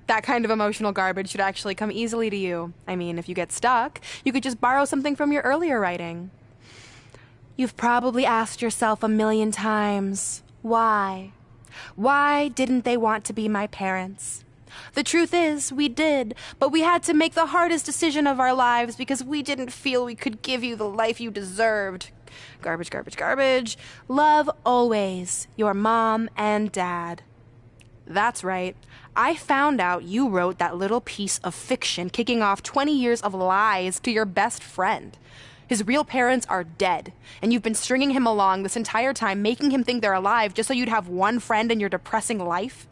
That kind of emotional garbage should actually come easily to you. I mean, if you get stuck, you could just borrow something from your earlier writing. You've probably asked yourself a million times, why? Why didn't they want to be my parents? The truth is, we did, but we had to make the hardest decision of our lives because we didn't feel we could give you the life you deserved. Garbage, garbage, garbage. Love always, your mom and dad. That's right. I found out you wrote that little piece of fiction kicking off 20 years of lies to your best friend. His real parents are dead, and you've been stringing him along this entire time, making him think they're alive just so you'd have one friend in your depressing life.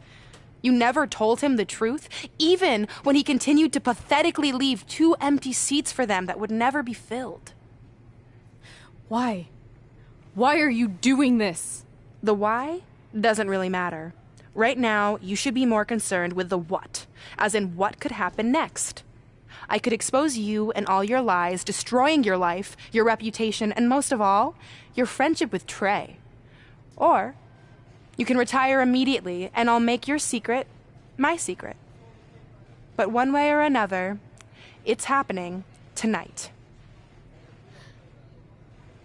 You never told him the truth, even when he continued to pathetically leave 2 empty seats for them that would never be filled. Why? Why are you doing this? The why doesn't really matter. Right now, you should be more concerned with the what, as in what could happen next. I could expose you and all your lies, destroying your life, your reputation, and most of all, your friendship with Trey. Or you can retire immediately, and I'll make your secret my secret. But one way or another, it's happening tonight.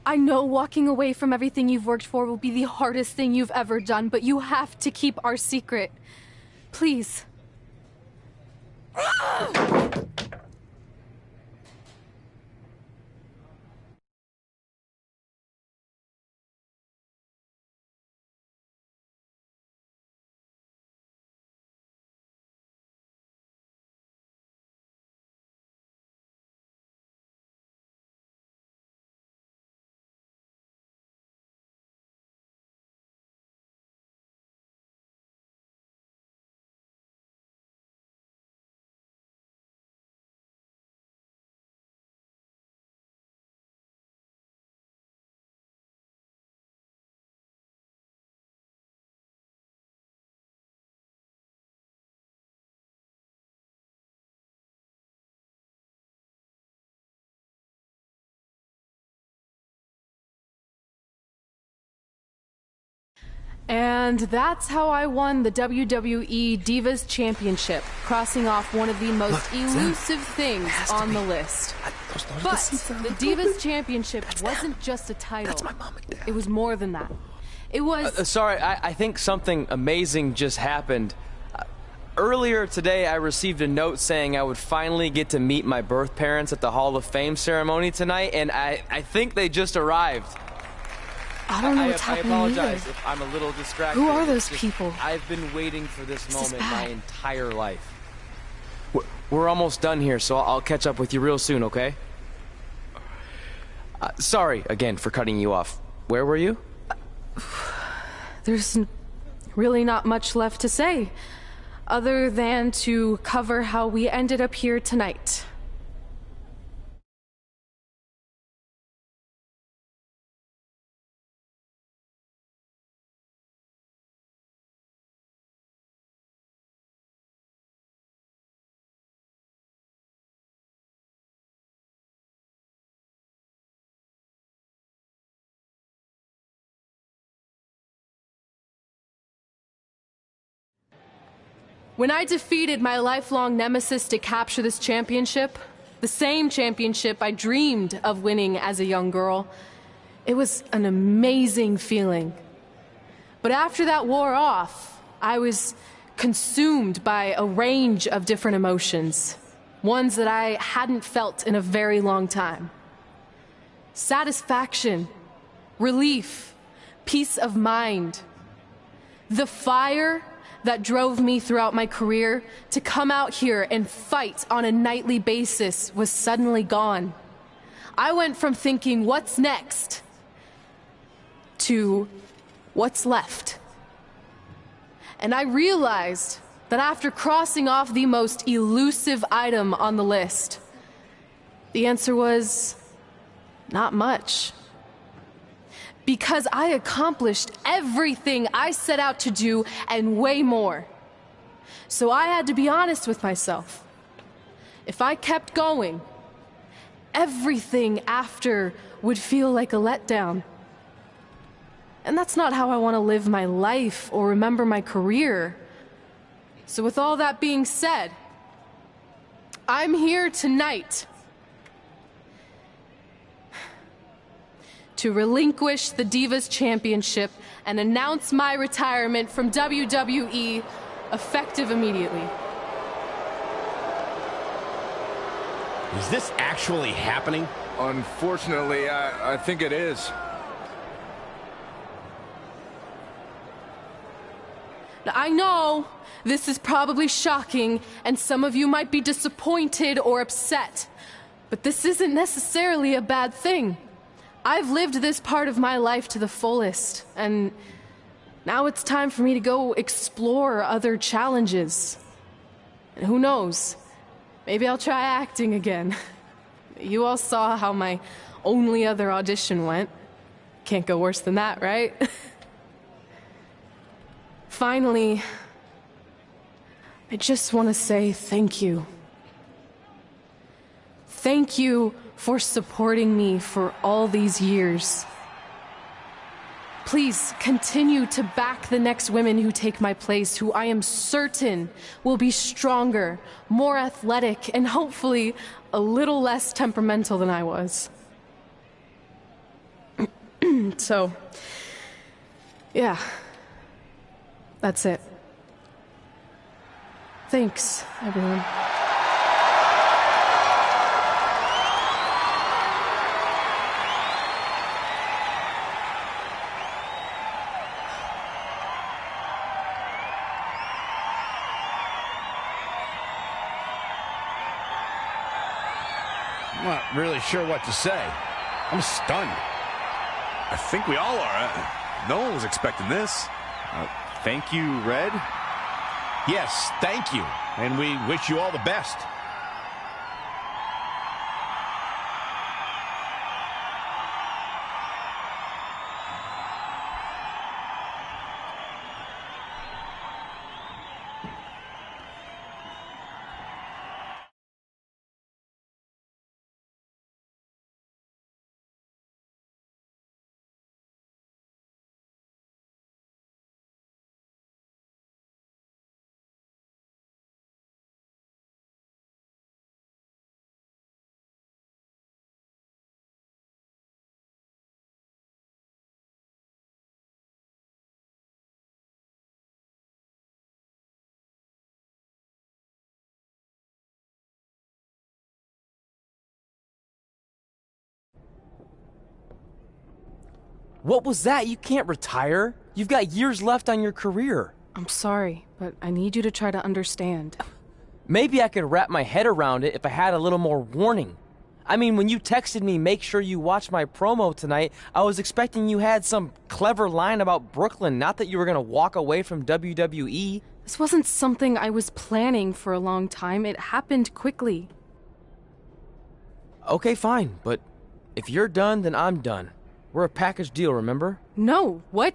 I know walking away from everything you've worked for will be the hardest thing you've ever done, but you have to keep our secret. Please. And that's how I won the WWE Divas Championship, crossing off one of the most elusive things on the list. But the Divas Championship wasn't just a title. That's my mom and dad. It was more than that. It was... Sorry, I think something amazing just happened. Earlier today, I received a note saying I would finally get to meet my birth parents at the Hall of Fame ceremony tonight, and I think they just arrived. I don't know what's happening I apologize either. if I'm a little distracted. Who are those people? I've been waiting for this moment bad. my entire life. We're almost done here, so I'll catch up with you real soon, okay? Sorry, again, for cutting you off. Where were you? There's really not much left to say, other than to cover how we ended up here tonight. When I defeated my lifelong nemesis to capture this championship, the same championship I dreamed of winning as a young girl, it was an amazing feeling. But after that wore off, I was consumed by a range of different emotions, ones that I hadn't felt in a very long time. Satisfaction, relief, peace of mind. The fire that drove me throughout my career to come out here and fight on a nightly basis was suddenly gone. I went from thinking, what's next, to what's left. And I realized that after crossing off the most elusive item on the list, the answer was not much. Because I accomplished everything I set out to do and way more. So I had to be honest with myself. If I kept going, everything after would feel like a letdown. And that's not how I want to live my life or remember my career. So with all that being said, I'm here tonight to relinquish the Divas Championship and announce my retirement from WWE effective immediately. Is this actually happening? Unfortunately, I think it is. Now, I know this is probably shocking, and some of you might be disappointed or upset, but this isn't necessarily a bad thing. I've lived this part of my life to the fullest, and now it's time for me to go explore other challenges. And who knows, maybe I'll try acting again. You all saw how my only other audition went. Can't go worse than that, right? Finally, I just want to say thank you. Thank you for supporting me for all these years. Please continue to back the next women who take my place, who I am certain will be stronger, more athletic, and hopefully a little less temperamental than I was. So, yeah, that's it. Thanks, everyone. I'm not really sure what to say. I'm stunned. I think we all are. No one was expecting this. Thank you, Red. Yes, thank you. And we wish you all the best. What was that? You can't retire. You've got years left on your career. I'm sorry, but I need you to try to understand. Maybe I could wrap my head around it if I had a little more warning. I mean, when you texted me, make sure you watch my promo tonight, I was expecting you had some clever line about Brooklyn, not that you were going to walk away from WWE. This wasn't something I was planning for a long time. It happened quickly. Okay, fine, but if you're done, then I'm done. We're a package deal, remember? No, what?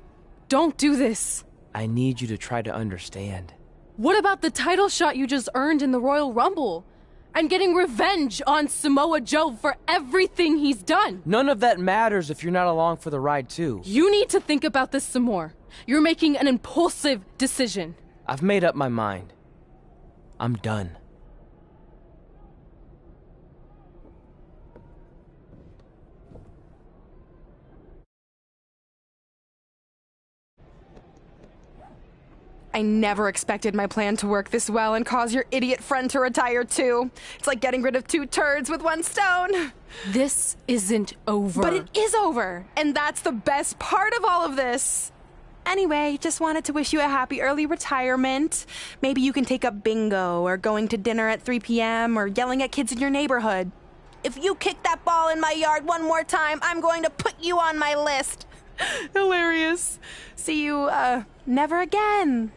Don't do this. I need you to try to understand. What about the title shot you just earned in the Royal Rumble? And getting revenge on Samoa Joe for everything he's done? None of that matters if you're not along for the ride, too. You need to think about this some more. You're making an impulsive decision. I've made up my mind. I'm done. I never expected my plan to work this well and cause your idiot friend to retire too. It's like getting rid of two turds with one stone. This isn't over. But it is over, and that's the best part of all of this. Anyway, just wanted to wish you a happy early retirement. Maybe you can take up bingo, or going to dinner at 3 p.m., or yelling at kids in your neighborhood. If you kick that ball in my yard one more time, I'm going to put you on my list. Hilarious. See you, never again.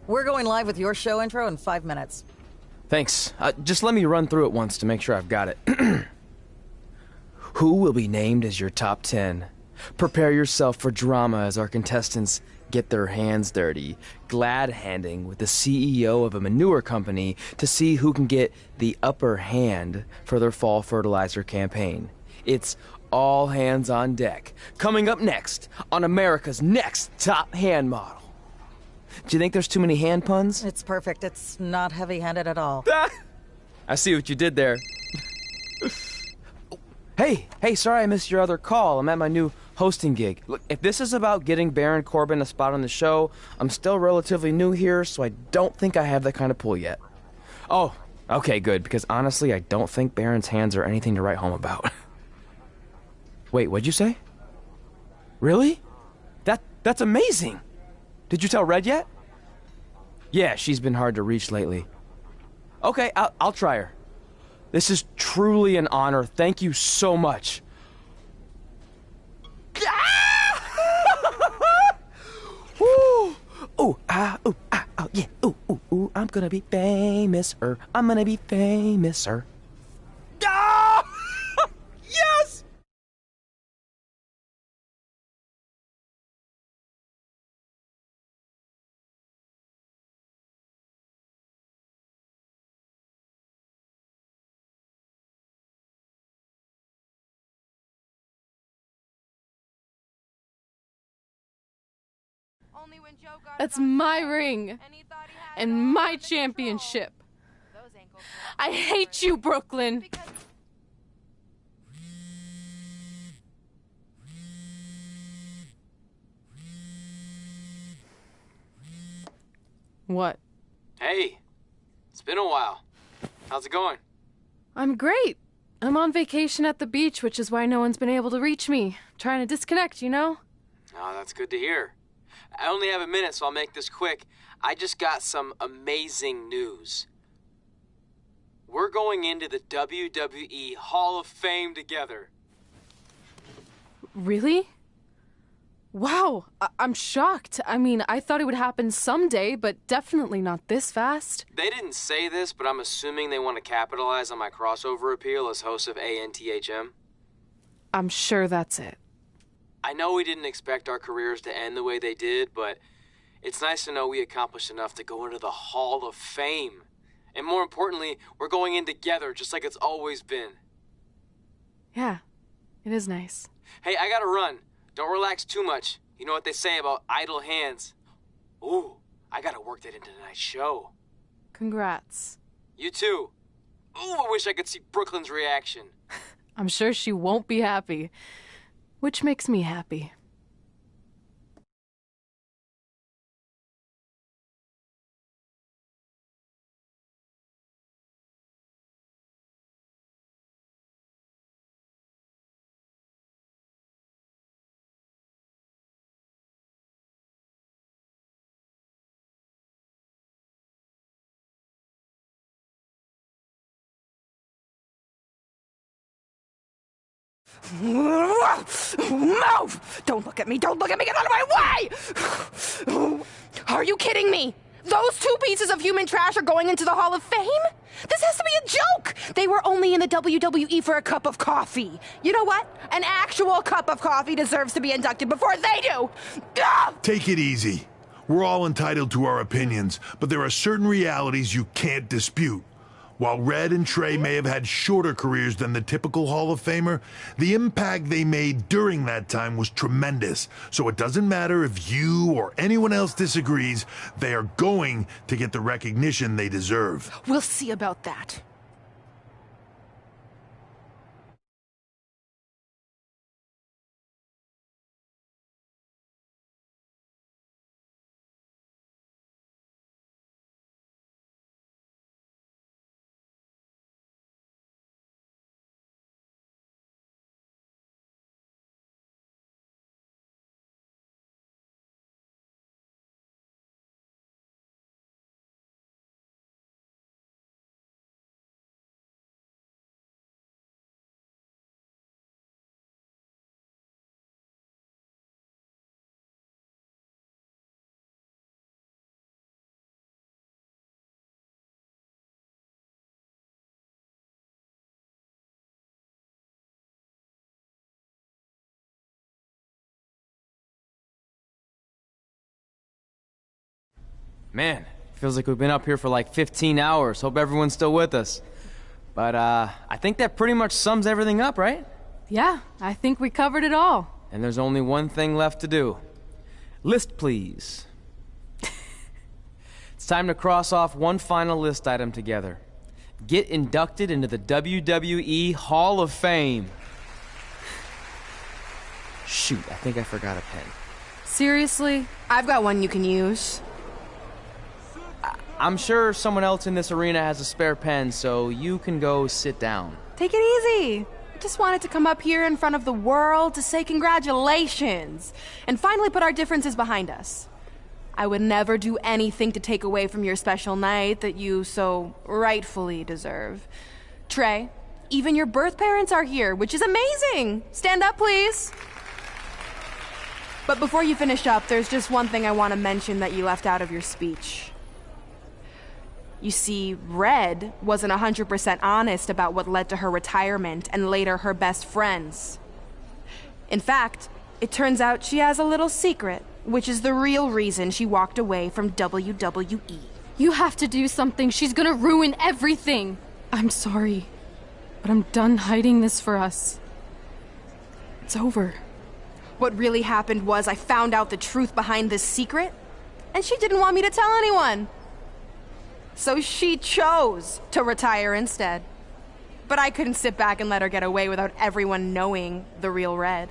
We're going live with your show intro in 5 minutes. Thanks. Just let me run through it once to make sure I've got it. Who will be named as your top 10? Prepare yourself for drama as our contestants get their hands dirty, glad-handing with the CEO of a manure company to see who can get the upper hand for their fall fertilizer campaign. It's all hands on deck. Coming up next on America's Next Top Hand Model. Do you think there's too many hand puns? It's perfect. It's not heavy-handed at all. I see what you did there. Hey, sorry I missed your other call. I'm at my new hosting gig. Look, if this is about getting Baron Corbin a spot on the show, I'm still relatively new here, so I don't think I have that kind of pull yet. Oh, okay, good, because honestly, I don't think Baron's hands are anything to write home about. Wait, what'd you say? Really? That's amazing! Did you tell Red yet? Yeah, she's been hard to reach lately. Okay, I'll try her. This is truly an honor. Thank you so much. Woo! Ooh, yeah. Ooh, I'm gonna be famous, I'm gonna be famous, Ah! Yes! Only when Joe got That's it on my tape, ring. and he thought he had it And all my under championship. control. Those ankles were I hate you, Brooklyn. because What? Hey, it's been a while. How's it going? I'm great. I'm on vacation at the beach, which is why no one's been able to reach me. Trying to disconnect, you know? Oh, that's good to hear. I only have a minute, so I'll make this quick. I just got some amazing news. We're going into the WWE Hall of Fame together. Really? Wow, I'm shocked. I mean, I thought it would happen someday, but definitely not this fast. They didn't say this, but I'm assuming they want to capitalize on my crossover appeal as host of ANTHM. I'm sure that's it. I know we didn't expect our careers to end the way they did, but it's nice to know we accomplished enough to go into the Hall of Fame. And more importantly, we're going in together, just like it's always been. Yeah, it is nice. Hey, I gotta run. Don't relax too much. You know what they say about idle hands. Ooh, I gotta work that into tonight's show. Congrats. You too. Ooh, I wish I could see Brooklyn's reaction. I'm sure she won't be happy, which makes me happy. Move! Don't look at me! Don't look at me! Get out of my way! Are you kidding me? Those two pieces of human trash are going into the Hall of Fame? This has to be a joke! They were only in the WWE for a cup of coffee. You know what? An actual cup of coffee deserves to be inducted before they do! Ah! Take it easy. We're all entitled to our opinions, but there are certain realities you can't dispute. While Red and Trey may have had shorter careers than the typical Hall of Famer, the impact they made during that time was tremendous. So it doesn't matter if you or anyone else disagrees, they are going to get the recognition they deserve. We'll see about that. Man, feels like we've been up here for like 15 hours. Hope everyone's still with us. But, I think that pretty much sums everything up, right? Yeah, I think we covered it all. And there's only one thing left to do. List, please. It's time to cross off one final list item together. Get inducted into the WWE Hall of Fame. Shoot, I think I forgot a pen. Seriously? I've got one you can use. I'm sure someone else in this arena has a spare pen, so you can go sit down. Take it easy. I just wanted to come up here in front of the world to say congratulations and finally put our differences behind us. I would never do anything to take away from your special night that you so rightfully deserve. Trey, even your birth parents are here, which is amazing. Stand up, please. But before you finish up, there's just one thing I want to mention that you left out of your speech. You see, Red wasn't 100% honest about what led to her retirement and later her best friends. In fact, it turns out she has a little secret, which is the real reason she walked away from WWE. You have to do something. She's gonna ruin everything. I'm sorry, but I'm done hiding this for us. It's over. What really happened was I found out the truth behind this secret, and she didn't want me to tell anyone. So she chose to retire instead. But I couldn't sit back and let her get away without everyone knowing the real Red.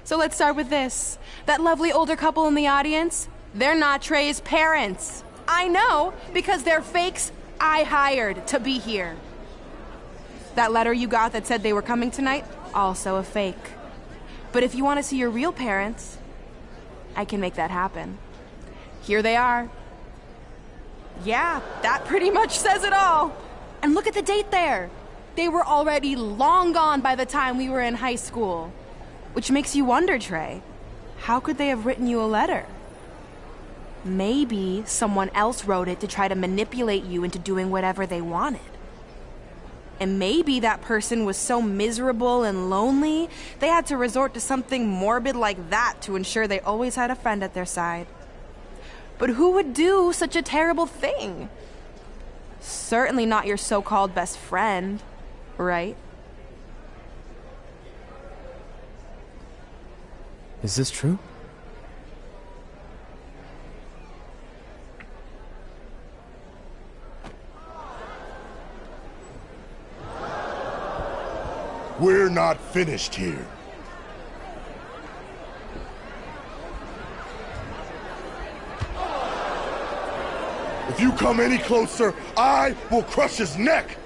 So let's start with this. That lovely older couple in the audience, they're not Trey's parents. I know, because they're fakes I hired to be here. That letter you got that said they were coming tonight, also a fake. But if you want to see your real parents, I can make that happen. Here they are. Yeah, that pretty much says it all. And look at the date there. They were already long gone by the time we were in high school. Which makes you wonder, Trey, how could they have written you a letter? Maybe someone else wrote it to try to manipulate you into doing whatever they wanted. And maybe that person was so miserable and lonely, they had to resort to something morbid like that to ensure they always had a friend at their side. But who would do such a terrible thing? Certainly not your so-called best friend, right? Is this true? We're not finished here. If you come any closer, I will crush his neck.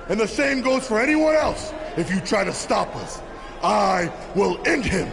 And the same goes for anyone else. If you try to stop us, I will end him.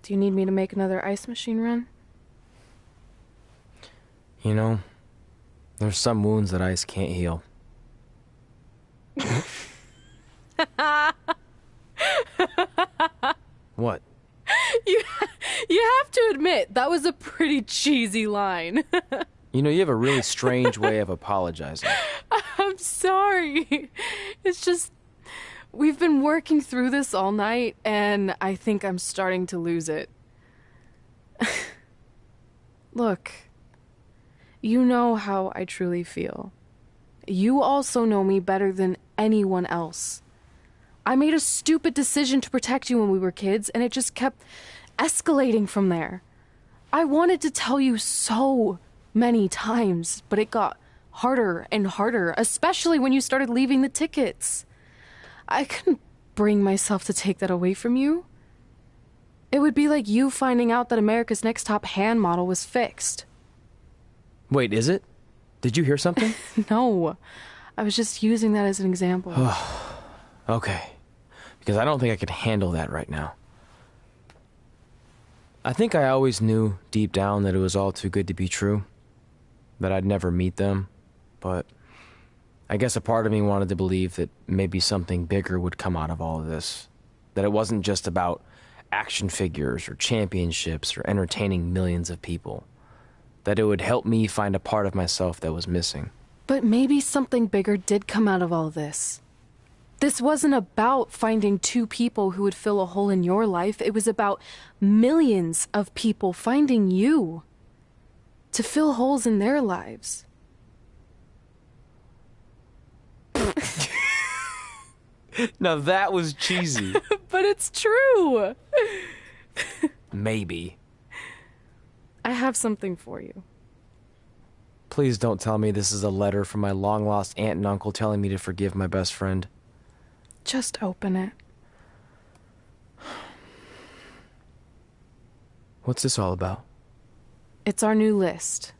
Do you need me to make another ice machine run? You know, there's some wounds that ice can't heal. What? You have to admit, that was a pretty cheesy line. You know, you have a really strange way of apologizing. I'm sorry. It's just, we've been working through this all night, and I think I'm starting to lose it. Look, you know how I truly feel. You also know me better than anyone else. I made a stupid decision to protect you when we were kids, and it just kept escalating from there. I wanted to tell you so many times, but it got harder and harder, especially when you started leaving the tickets. I couldn't bring myself to take that away from you. It would be like you finding out that America's Next Top hand model was fixed. Wait, is it? Did you hear something? No, I was just using that as an example. Okay, because I don't think I could handle that right now. I think I always knew deep down that it was all too good to be true, that I'd never meet them, but I guess a part of me wanted to believe that maybe something bigger would come out of all of this, that it wasn't just about action figures or championships or entertaining millions of people, that it would help me find a part of myself that was missing. But maybe something bigger did come out of all this. This wasn't about finding two people who would fill a hole in your life. It was about millions of people finding you to fill holes in their lives. Now that was cheesy. But it's true. Maybe. I have something for you. Please don't tell me this is a letter from my long-lost aunt and uncle telling me to forgive my best friend. Just open it. What's this all about? It's our new list.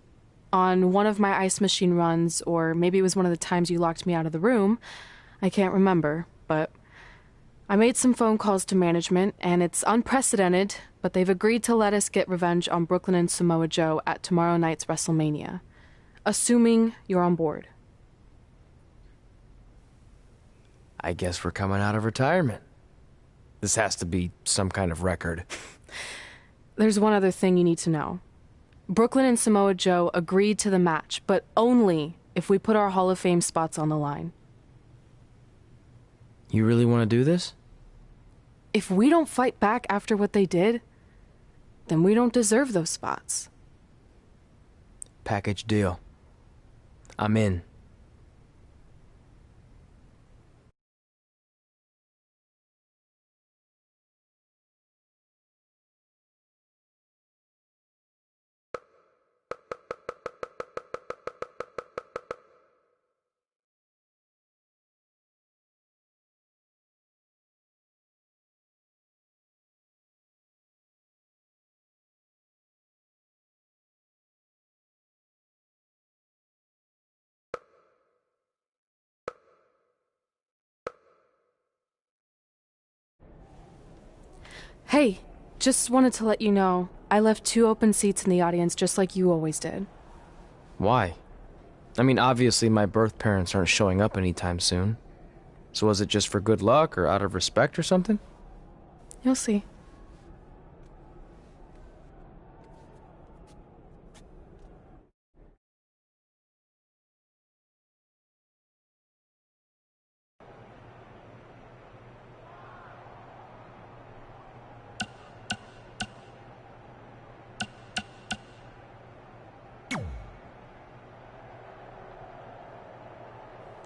On one of my ice machine runs, or maybe it was one of the times you locked me out of the room. I can't remember, but I made some phone calls to management, and it's unprecedented, but they've agreed to let us get revenge on Brooklyn and Samoa Joe at tomorrow night's WrestleMania. Assuming you're on board. I guess we're coming out of retirement. This has to be some kind of record. There's one other thing you need to know. Brooklyn and Samoa Joe agreed to the match, but only if we put our Hall of Fame spots on the line. You really want to do this? If we don't fight back after what they did, then we don't deserve those spots. Package deal. I'm in. Hey, just wanted to let you know, I left 2 open seats in the audience just like you always did. Why? I mean, obviously my birth parents aren't showing up anytime soon. So was it just for good luck or out of respect or something? You'll see.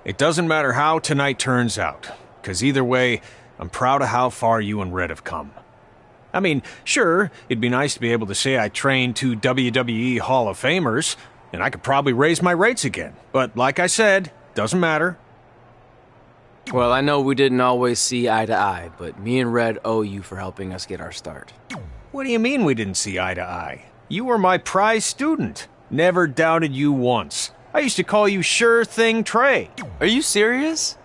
It doesn't matter how tonight turns out, because either way, I'm proud of how far you and Red have come. I mean, sure, it'd be nice to be able to say I trained 2 WWE Hall of Famers, and I could probably raise my rates again. But like I said, doesn't matter. Well, I know we didn't always see eye to eye, but me and Red owe you for helping us get our start. What do you mean we didn't see eye to eye? You were my prize student. Never doubted you once. I used to call you Sure Thing Trey. Are you serious?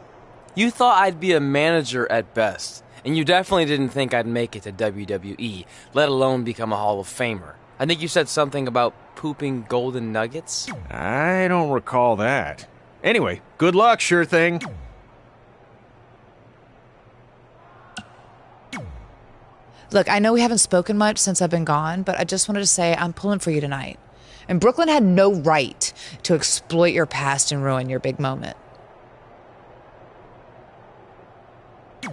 You thought I'd be a manager at best, And you definitely didn't think I'd make it to WWE, let alone become a Hall of Famer. I think you said something about pooping golden nuggets? I don't recall that. Anyway, good luck, sure thing. Look, I know we haven't spoken much since I've been gone, but I just wanted to say I'm pulling for you tonight. And Brooklyn had no right to exploit your past and ruin your big moment.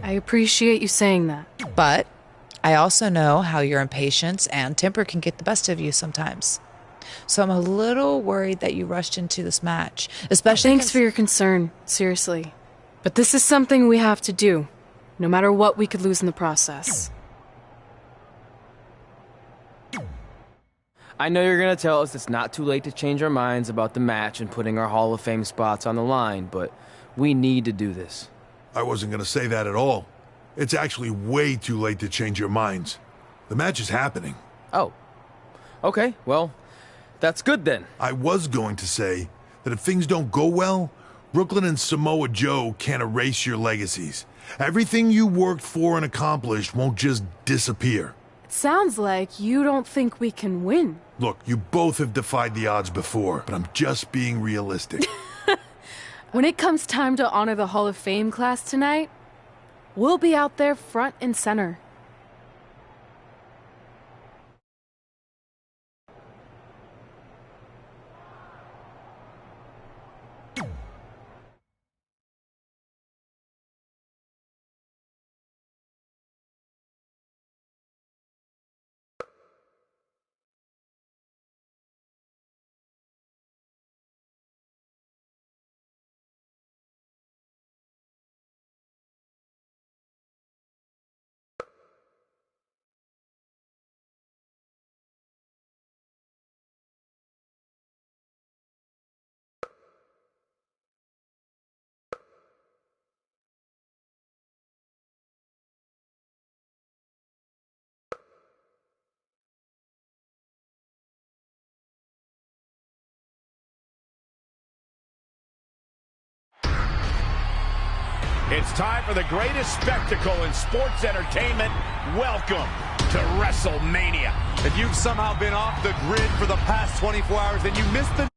I appreciate you saying that. But I also know how your impatience and temper can get the best of you sometimes. So I'm a little worried that you rushed into this match, especially... Thanks for your concern, seriously. But this is something we have to do, no matter what we could lose in the process. I know you're going to tell us it's not too late to change our minds about the match and putting our Hall of Fame spots on the line, but we need to do this. I wasn't going to say that at all. It's actually way too late to change your minds. The match is happening. Oh. Okay, well, that's good then. I was going to say that if things don't go well, Brooklyn and Samoa Joe can't erase your legacies. Everything you worked for and accomplished won't just disappear. It sounds like you don't think we can win. Look, you both have defied the odds before, but I'm just being realistic. When it comes time to honor the Hall of Fame class tonight, we'll be out there front and center. It's time for the greatest spectacle in sports entertainment. Welcome to WrestleMania. If you've somehow been off the grid for the past 24 hours, then you missed the